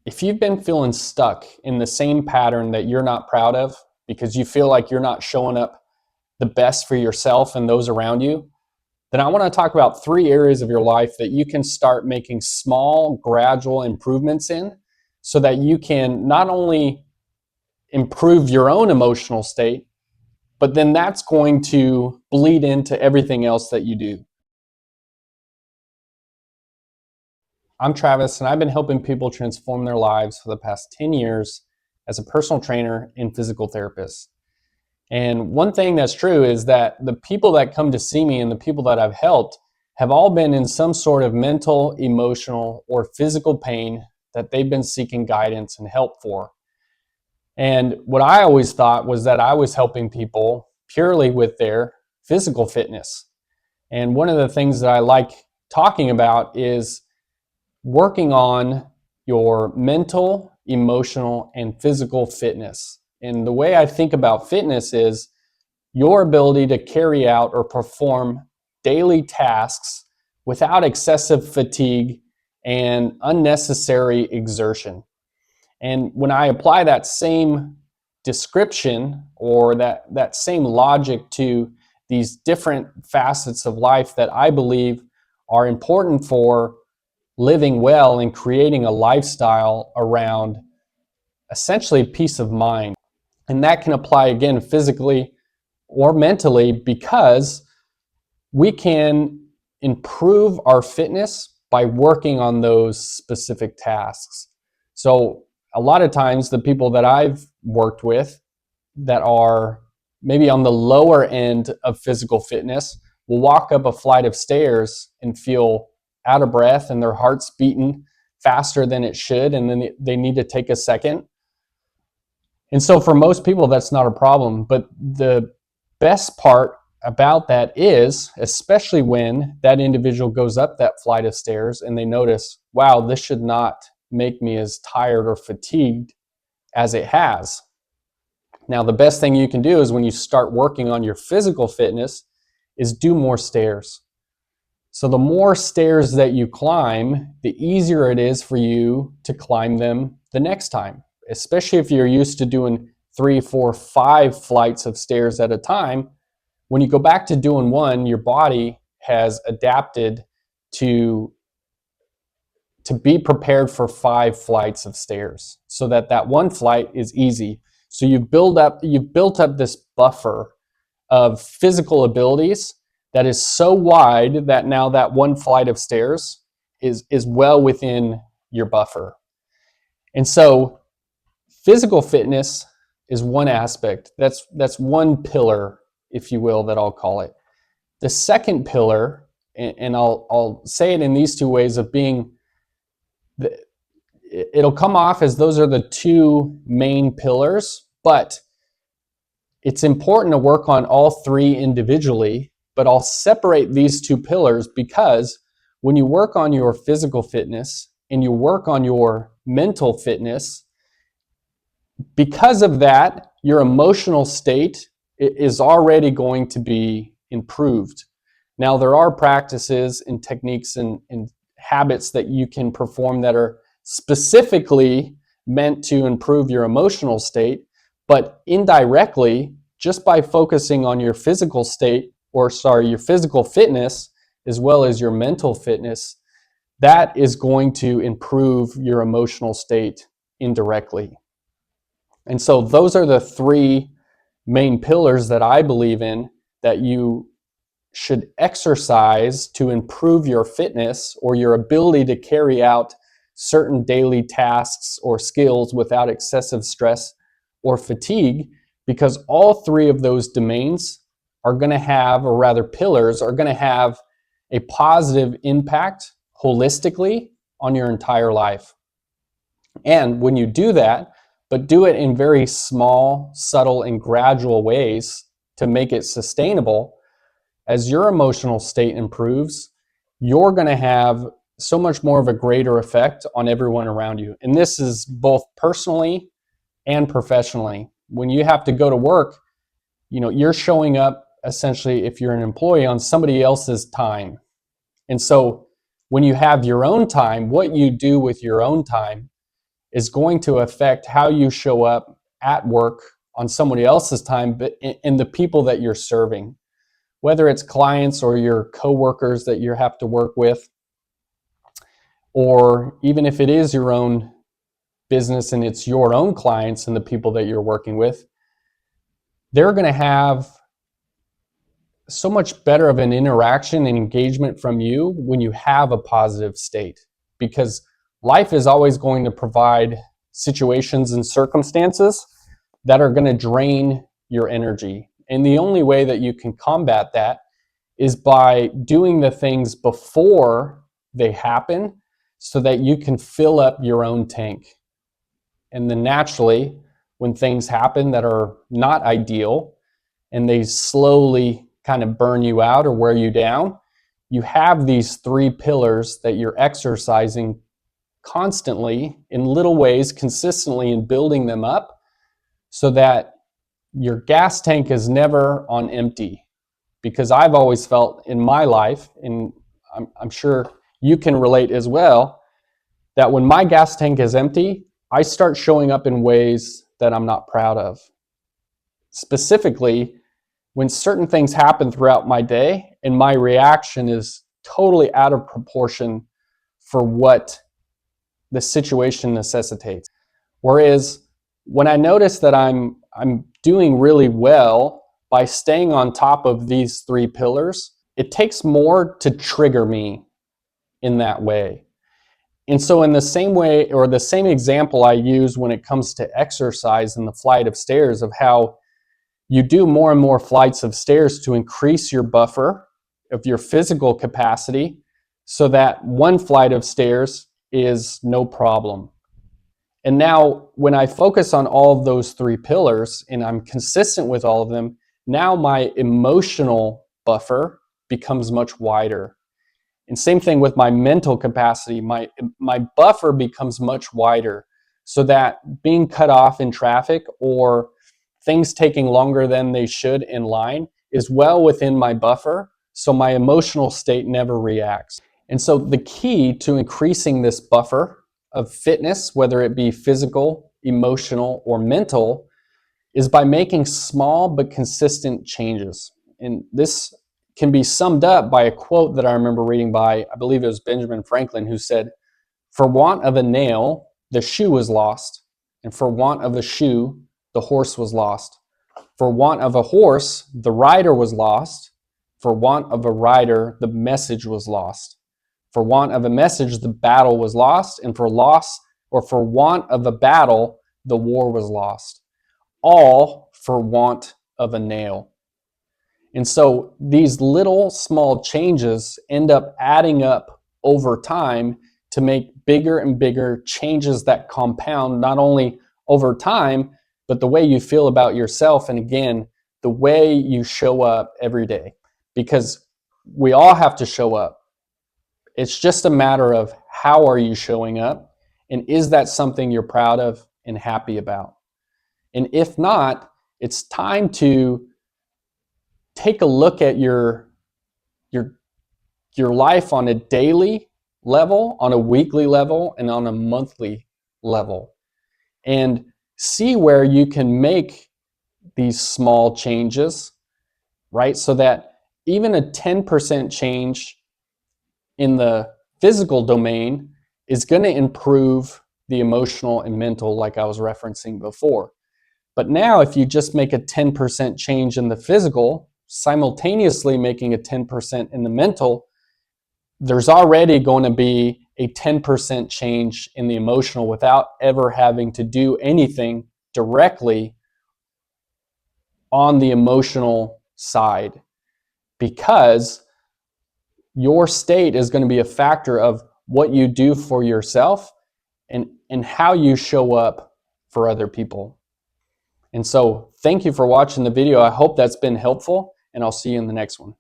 If you've been feeling stuck in the same pattern that you're not proud of because you feel like you're not showing up the best for yourself and those around you, then I want to talk about 3 areas of your life that you can start making small, gradual improvements in so that you can not only improve your own emotional state, but then that's going to bleed into everything else that you do. I'm Travis, and I've been helping people transform their lives for the past 10 years as a personal trainer and physical therapist. And one thing that's true is that the people that come to see me and the people that I've helped have all been in some sort of mental, emotional, or physical pain that they've been seeking guidance and help for. And what I always thought was that I was helping people purely with their physical fitness. And one of the things that I like talking about is working on your mental, emotional, and physical fitness. And the way I think about fitness is your ability to carry out or perform daily tasks without excessive fatigue and unnecessary exertion. And when I apply that same description or that same logic to these different facets of life that I believe are important for living well and creating a lifestyle around essentially peace of mind. And that can apply again physically or mentally because we can improve our fitness by working on those specific tasks. So a lot of times the people that I've worked with that are maybe on the lower end of physical fitness will walk up a flight of stairs and feel out of breath and their heart's beating faster than it should, and then they need to take a second. And so for most people, that's not a problem. But the best part about that is, especially when that individual goes up that flight of stairs and they notice, wow, this should not make me as tired or fatigued as it has. Now, the best thing you can do is when you start working on your physical fitness is do more stairs. So the more stairs that you climb, the easier it is for you to climb them the next time, especially if you're used to doing 3, 4, 5 flights of stairs at a time. When you go back to doing one, your body has adapted to be prepared for 5 flights of stairs so that one flight is easy. So you've built up this buffer of physical abilities that is so wide that now that one flight of stairs is well within your buffer. And so physical fitness is one aspect. That's one pillar, if you will, that I'll call it. The second pillar, and I'll say it in these 2 ways of being, it'll come off as those are the 2 main pillars, but it's important to work on all 3 individually. But I'll separate these 2 pillars because when you work on your physical fitness and you work on your mental fitness, because of that, your emotional state is already going to be improved. Now, there are practices and techniques and habits that you can perform that are specifically meant to improve your emotional state, but indirectly, just by focusing on your physical state, your physical fitness as well as your mental fitness, that is going to improve your emotional state indirectly. And so those are the 3 main pillars that I believe in that you should exercise to improve your fitness or your ability to carry out certain daily tasks or skills without excessive stress or fatigue, because all 3 of those domains are going to have, or rather pillars, are going to have a positive impact holistically on your entire life. And when you do that, but do it in very small, subtle, and gradual ways to make it sustainable, as your emotional state improves, you're going to have so much more of a greater effect on everyone around you. And this is both personally and professionally. When you have to go to work, you're showing up essentially, if you're an employee, on somebody else's time. And so when you have your own time, what you do with your own time is going to affect how you show up at work on somebody else's time, but in the people that you're serving, whether it's clients or your coworkers that you have to work with, or even if it is your own business and it's your own clients and the people that you're working with, they're going to have so much better of an interaction and engagement from you when you have a positive state, because life is always going to provide situations and circumstances that are going to drain your energy. And the only way that you can combat that is by doing the things before they happen so that you can fill up your own tank. And then naturally, when things happen that are not ideal and they slowly kind of burn you out or wear you down, you have these 3 pillars that you're exercising constantly in little ways, consistently, and building them up so that your gas tank is never on empty. Because I've always felt in my life, and I'm sure you can relate as well, that when my gas tank is empty, I start showing up in ways that I'm not proud of. Specifically, when certain things happen throughout my day and my reaction is totally out of proportion for what the situation necessitates. Whereas when I notice that I'm doing really well by staying on top of these 3 pillars, it takes more to trigger me in that way. And so in the same way, or the same example I use when it comes to exercise and the flight of stairs, of how you do more and more flights of stairs to increase your buffer of your physical capacity so that one flight of stairs is no problem. And now when I focus on all of those 3 pillars and I'm consistent with all of them, now my emotional buffer becomes much wider. And same thing with my mental capacity, my buffer becomes much wider, so that being cut off in traffic or things taking longer than they should in line is well within my buffer, so my emotional state never reacts. And so the key to increasing this buffer of fitness, whether it be physical, emotional, or mental, is by making small but consistent changes. And this can be summed up by a quote that I remember reading by, I believe it was Benjamin Franklin, who said, "For want of a nail, the shoe was lost, and for want of a shoe, the horse was lost. For want of a horse, the rider was lost. For want of a rider, the message was lost. For want of a message, the battle was lost, and for want of a battle, the war was lost. All for want of a nail." And so these little small changes end up adding up over time to make bigger and bigger changes that compound not only over time, but the way you feel about yourself, and again, the way you show up every day. Because we all have to show up. It's just a matter of how are you showing up, and is that something you're proud of and happy about? And if not, it's time to take a look at your life on a daily level, on a weekly level, and on a monthly level, and see where you can make these small changes, right? So that even a 10% change in the physical domain is going to improve the emotional and mental, like I was referencing before. But now if you just make a 10% change in the physical, simultaneously making a 10% in the mental, there's already going to be a 10% change in the emotional without ever having to do anything directly on the emotional side, because your state is going to be a factor of what you do for yourself and how you show up for other people. And so thank you for watching the video. I hope that's been helpful, and I'll see you in the next one.